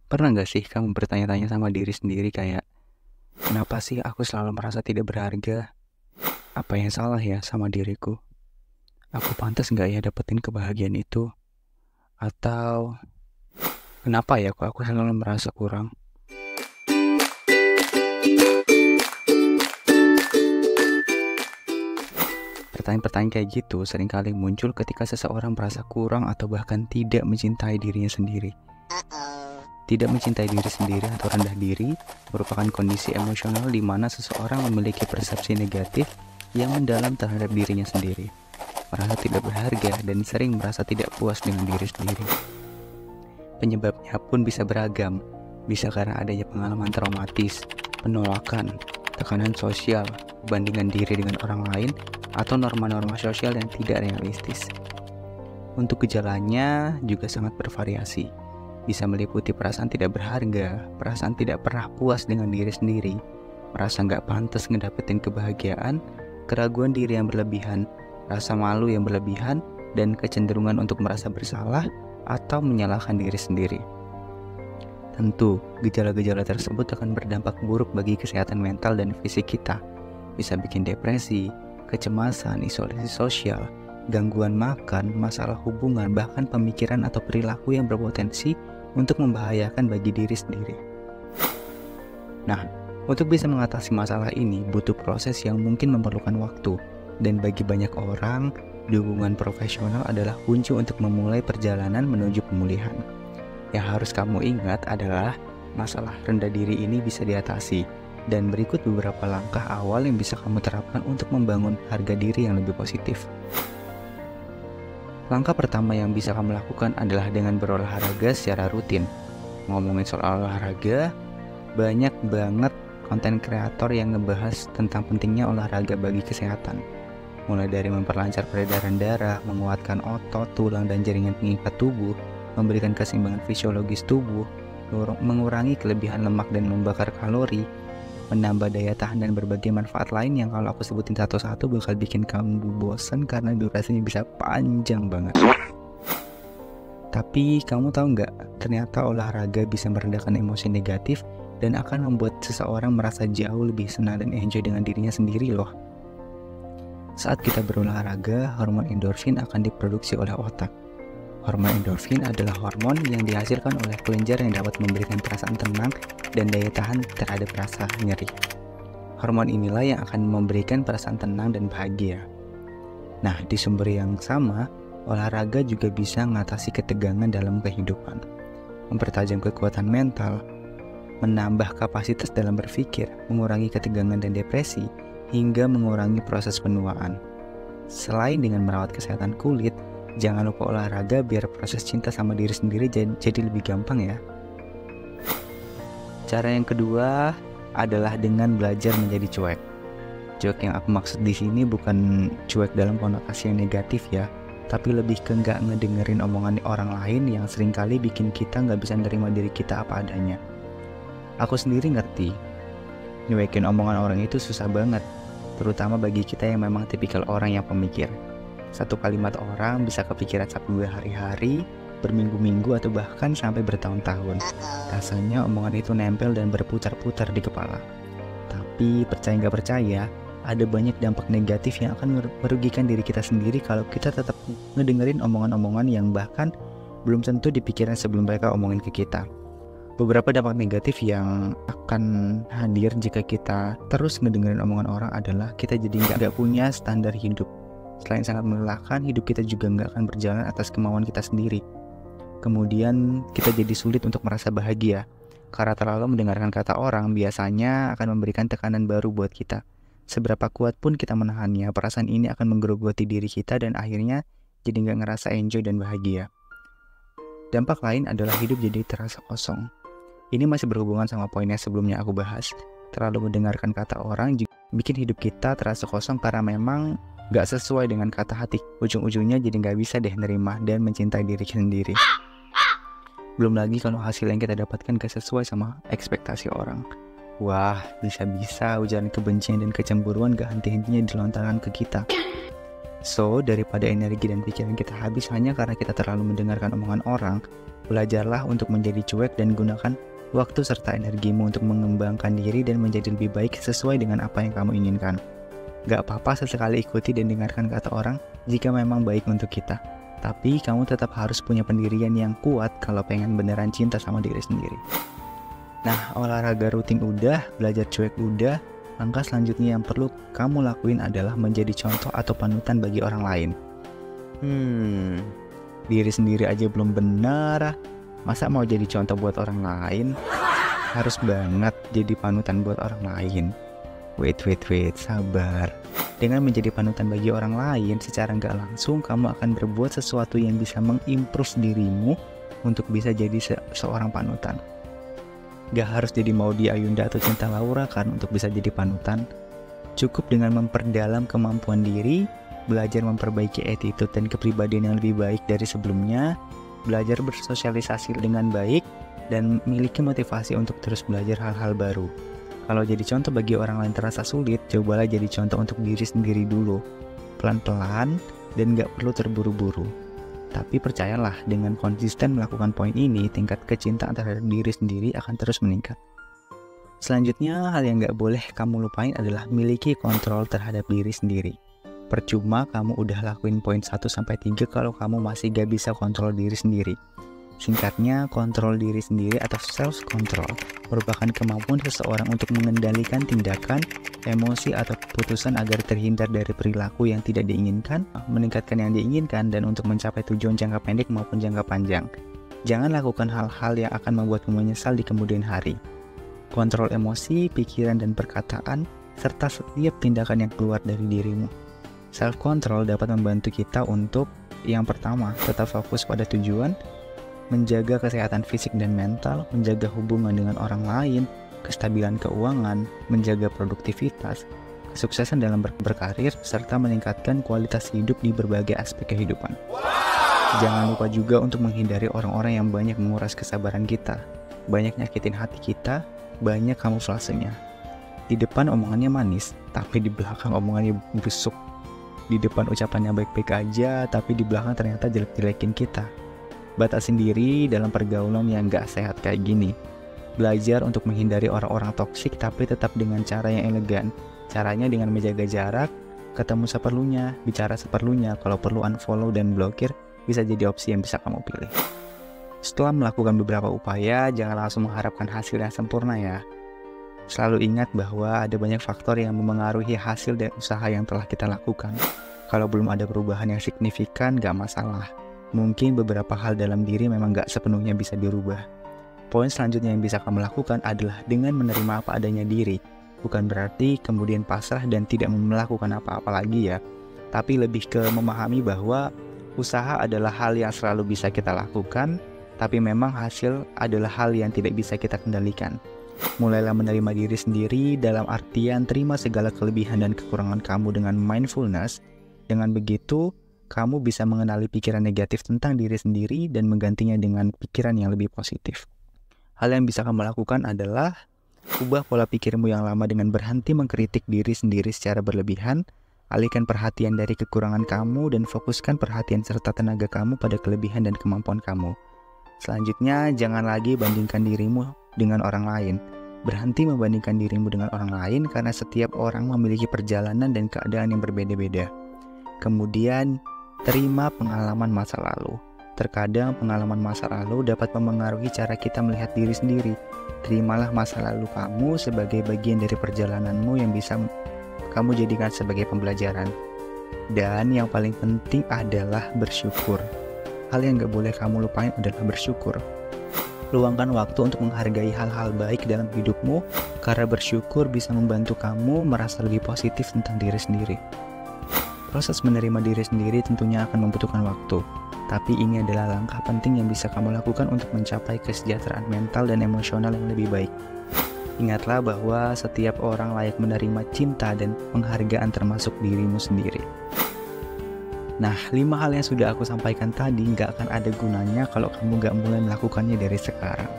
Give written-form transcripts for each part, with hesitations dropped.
Pernah nggak sih kamu bertanya-tanya sama diri sendiri kayak, kenapa sih aku selalu merasa tidak berharga? Apa yang salah ya sama diriku? Aku pantas nggak ya dapetin kebahagiaan itu? Atau kenapa ya kok aku selalu merasa kurang? Pertanyaan-pertanyaan kayak gitu seringkali muncul ketika seseorang merasa kurang atau bahkan tidak mencintai dirinya sendiri. Tidak mencintai diri sendiri atau rendah diri merupakan kondisi emosional di mana seseorang memiliki persepsi negatif yang mendalam terhadap dirinya sendiri, merasa tidak berharga dan sering merasa tidak puas dengan diri sendiri. Penyebabnya pun bisa beragam, bisa karena adanya pengalaman traumatis, penolakan, tekanan sosial, bandingan diri dengan orang lain, atau norma-norma sosial yang tidak realistis. Untuk gejalanya juga sangat bervariasi, bisa meliputi perasaan tidak berharga, perasaan tidak pernah puas dengan diri sendiri, merasa nggak pantas ngedapetin kebahagiaan, keraguan diri yang berlebihan, rasa malu yang berlebihan, dan kecenderungan untuk merasa bersalah atau menyalahkan diri sendiri. Tentu, gejala-gejala tersebut akan berdampak buruk bagi kesehatan mental dan fisik kita. Bisa bikin depresi, kecemasan, isolasi sosial, gangguan makan, masalah hubungan, bahkan pemikiran atau perilaku yang berpotensi untuk membahayakan bagi diri sendiri. Nah, untuk bisa mengatasi masalah ini butuh proses yang mungkin memerlukan waktu, dan bagi banyak orang, dukungan profesional adalah kunci untuk memulai perjalanan menuju pemulihan. Yang harus kamu ingat adalah masalah rendah diri ini bisa diatasi, dan berikut beberapa langkah awal yang bisa kamu terapkan untuk membangun harga diri yang lebih positif. Langkah pertama yang bisa kamu lakukan adalah dengan berolahraga secara rutin. Ngomongin soal olahraga, banyak banget konten kreator yang ngebahas tentang pentingnya olahraga bagi kesehatan. Mulai dari memperlancar peredaran darah, menguatkan otot, tulang, dan jaringan pengikat tubuh, memberikan keseimbangan fisiologis tubuh, mengurangi kelebihan lemak dan membakar kalori, menambah daya tahan dan berbagai manfaat lain yang kalau aku sebutin satu-satu bakal bikin kamu bosan karena durasinya bisa panjang banget. Tapi kamu tahu nggak, ternyata olahraga bisa meredakan emosi negatif dan akan membuat seseorang merasa jauh lebih senang dan enjoy dengan dirinya sendiri loh. Saat kita berolahraga, hormon endorfin akan diproduksi oleh otak. Hormon endorfin adalah hormon yang dihasilkan oleh kelenjar yang dapat memberikan perasaan tenang dan daya tahan terhadap rasa nyeri. Hormon inilah yang akan memberikan perasaan tenang dan bahagia. Nah, di sumber yang sama, olahraga juga bisa mengatasi ketegangan dalam kehidupan, mempertajam kekuatan mental, menambah kapasitas dalam berpikir, mengurangi ketegangan dan depresi, hingga mengurangi proses penuaan. Selain dengan merawat kesehatan kulit, jangan lupa olahraga biar proses cinta sama diri sendiri jadi lebih gampang ya. Cara yang kedua adalah dengan belajar menjadi cuek. Cuek yang aku maksud di sini bukan cuek dalam konotasi yang negatif ya, tapi lebih ke nggak ngedengerin omongan orang lain yang seringkali bikin kita nggak bisa nerima diri kita apa adanya. Aku sendiri ngerti, nyuekin omongan orang itu susah banget, terutama bagi kita yang memang tipikal orang yang pemikir. Satu kalimat orang bisa kepikiran sampai berhari-hari, berminggu-minggu, atau bahkan sampai bertahun-tahun. Rasanya omongan itu nempel dan berputar-putar di kepala. Tapi percaya nggak percaya, ada banyak dampak negatif yang akan merugikan diri kita sendiri kalau kita tetap ngedengerin omongan-omongan yang bahkan belum tentu dipikiran sebelum mereka omongin ke kita. Beberapa dampak negatif yang akan hadir jika kita terus ngedengerin omongan orang adalah kita jadi nggak punya standar hidup. Selain sangat melelahkan, hidup kita juga nggak akan berjalan atas kemauan kita sendiri. Kemudian kita jadi sulit untuk merasa bahagia, karena terlalu mendengarkan kata orang biasanya akan memberikan tekanan baru buat kita. Seberapa kuat pun kita menahannya, perasaan ini akan menggerogoti diri kita dan akhirnya jadi nggak ngerasa enjoy dan bahagia. Dampak lain adalah hidup jadi terasa kosong. Ini masih berhubungan sama poin yang sebelumnya aku bahas. Terlalu mendengarkan kata orang juga bikin hidup kita terasa kosong karena memang gak sesuai dengan kata hati. Ujung-ujungnya jadi gak bisa deh nerima dan mencintai diri sendiri. Belum lagi kalau hasil yang kita dapatkan gak sesuai sama ekspektasi orang. Wah, bisa-bisa ujaran kebencian dan kecemburuan gak henti-hentinya dilontarkan ke kita. So, daripada energi dan pikiran kita habis hanya karena kita terlalu mendengarkan omongan orang, Belajarlah untuk menjadi cuek dan gunakan waktu serta energimu untuk mengembangkan diri dan menjadi lebih baik sesuai dengan apa yang kamu inginkan. Gak apa-apa sesekali ikuti dan dengarkan kata orang jika memang baik untuk kita. Tapi kamu tetap harus punya pendirian yang kuat kalau pengen beneran cinta sama diri sendiri. Nah, olahraga rutin udah, belajar cuek udah, langkah selanjutnya yang perlu kamu lakuin adalah menjadi contoh atau panutan bagi orang lain. Diri sendiri aja belum benar, masa mau jadi contoh buat orang lain? Harus banget jadi panutan buat orang lain. Wait, sabar. Dengan menjadi panutan bagi orang lain, secara nggak langsung kamu akan berbuat sesuatu yang bisa mengimprove dirimu untuk bisa jadi seorang panutan. Gak harus jadi Maudy Ayunda atau Cinta Laura kan untuk bisa jadi panutan. Cukup dengan memperdalam kemampuan diri, belajar memperbaiki attitude dan kepribadian yang lebih baik dari sebelumnya, belajar bersosialisasi dengan baik, dan memiliki motivasi untuk terus belajar hal-hal baru. Kalau jadi contoh bagi orang lain terasa sulit, cobalah jadi contoh untuk diri sendiri dulu. Pelan-pelan dan gak perlu terburu-buru. Tapi percayalah, dengan konsisten melakukan poin ini, tingkat kecintaan terhadap diri sendiri akan terus meningkat. Selanjutnya, hal yang gak boleh kamu lupain adalah miliki kontrol terhadap diri sendiri. Percuma kamu udah lakuin poin 1-3 kalau kamu masih gak bisa kontrol diri sendiri. Singkatnya, kontrol diri sendiri atau self-control merupakan kemampuan seseorang untuk mengendalikan tindakan, emosi, atau keputusan agar terhindar dari perilaku yang tidak diinginkan, meningkatkan yang diinginkan, dan untuk mencapai tujuan jangka pendek maupun jangka panjang. Jangan lakukan hal-hal yang akan membuatmu menyesal di kemudian hari. Kontrol emosi, pikiran, dan perkataan, serta setiap tindakan yang keluar dari dirimu. Self-control dapat membantu kita untuk, yang pertama, tetap fokus pada tujuan, menjaga kesehatan fisik dan mental, menjaga hubungan dengan orang lain, kestabilan keuangan, menjaga produktivitas, kesuksesan dalam berkarir, serta meningkatkan kualitas hidup di berbagai aspek kehidupan. Jangan lupa juga untuk menghindari orang-orang yang banyak menguras kesabaran kita, banyak nyakitin hati kita, banyak kamuflasenya. Di depan omongannya manis, tapi di belakang omongannya busuk. Di depan ucapannya baik-baik aja, tapi di belakang ternyata jelek-jelekin kita. Batasin diri dalam pergaulan yang gak sehat kayak gini. Belajar untuk menghindari orang-orang toksik tapi tetap dengan cara yang elegan. Caranya dengan menjaga jarak, ketemu seperlunya, bicara seperlunya, kalau perlu unfollow dan blokir bisa jadi opsi yang bisa kamu pilih. Setelah melakukan beberapa upaya, jangan langsung mengharapkan hasil yang sempurna ya. Selalu ingat bahwa ada banyak faktor yang memengaruhi hasil dan usaha yang telah kita lakukan. Kalau belum ada perubahan yang signifikan, gak masalah. Mungkin beberapa hal dalam diri memang gak sepenuhnya bisa dirubah. Poin selanjutnya yang bisa kamu lakukan adalah dengan menerima apa adanya diri. Bukan berarti kemudian pasrah dan tidak melakukan apa-apa lagi ya. Tapi lebih ke memahami bahwa usaha adalah hal yang selalu bisa kita lakukan, tapi memang hasil adalah hal yang tidak bisa kita kendalikan. Mulailah menerima diri sendiri dalam artian terima segala kelebihan dan kekurangan kamu dengan mindfulness. Dengan begitu, kamu bisa mengenali pikiran negatif tentang diri sendiri dan menggantinya dengan pikiran yang lebih positif. Hal yang bisa kamu lakukan adalah ubah pola pikirmu yang lama dengan berhenti mengkritik diri sendiri secara berlebihan, alihkan perhatian dari kekurangan kamu dan fokuskan perhatian serta tenaga kamu pada kelebihan dan kemampuan kamu. Selanjutnya, jangan lagi bandingkan dirimu dengan orang lain. Berhenti membandingkan dirimu dengan orang lain karena setiap orang memiliki perjalanan dan keadaan yang berbeda-beda. Kemudian, terima pengalaman masa lalu. Terkadang pengalaman masa lalu dapat memengaruhi cara kita melihat diri sendiri. Terimalah masa lalu kamu sebagai bagian dari perjalananmu yang bisa kamu jadikan sebagai pembelajaran. Dan yang paling penting adalah bersyukur. Hal yang gak boleh kamu lupain adalah bersyukur. Luangkan waktu untuk menghargai hal-hal baik dalam hidupmu, karena bersyukur bisa membantu kamu merasa lebih positif tentang diri sendiri. Proses menerima diri sendiri tentunya akan membutuhkan waktu, tapi ini adalah langkah penting yang bisa kamu lakukan untuk mencapai kesejahteraan mental dan emosional yang lebih baik. Ingatlah bahwa setiap orang layak menerima cinta dan penghargaan termasuk dirimu sendiri. Nah, 5 hal yang sudah aku sampaikan tadi nggak akan ada gunanya kalau kamu nggak mulai melakukannya dari sekarang.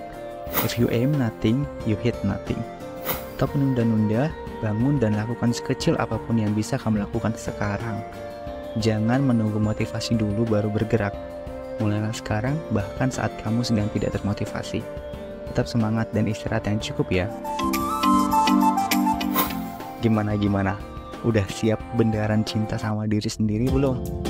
If you aim nothing, you hit nothing. Stop menunda-nunda, bangun dan lakukan sekecil apapun yang bisa kamu lakukan sekarang. Jangan menunggu motivasi dulu baru bergerak. Mulailah sekarang, bahkan saat kamu sedang tidak termotivasi. Tetap semangat dan istirahat yang cukup ya. Gimana? Udah siap bendaran cinta sama diri sendiri belum?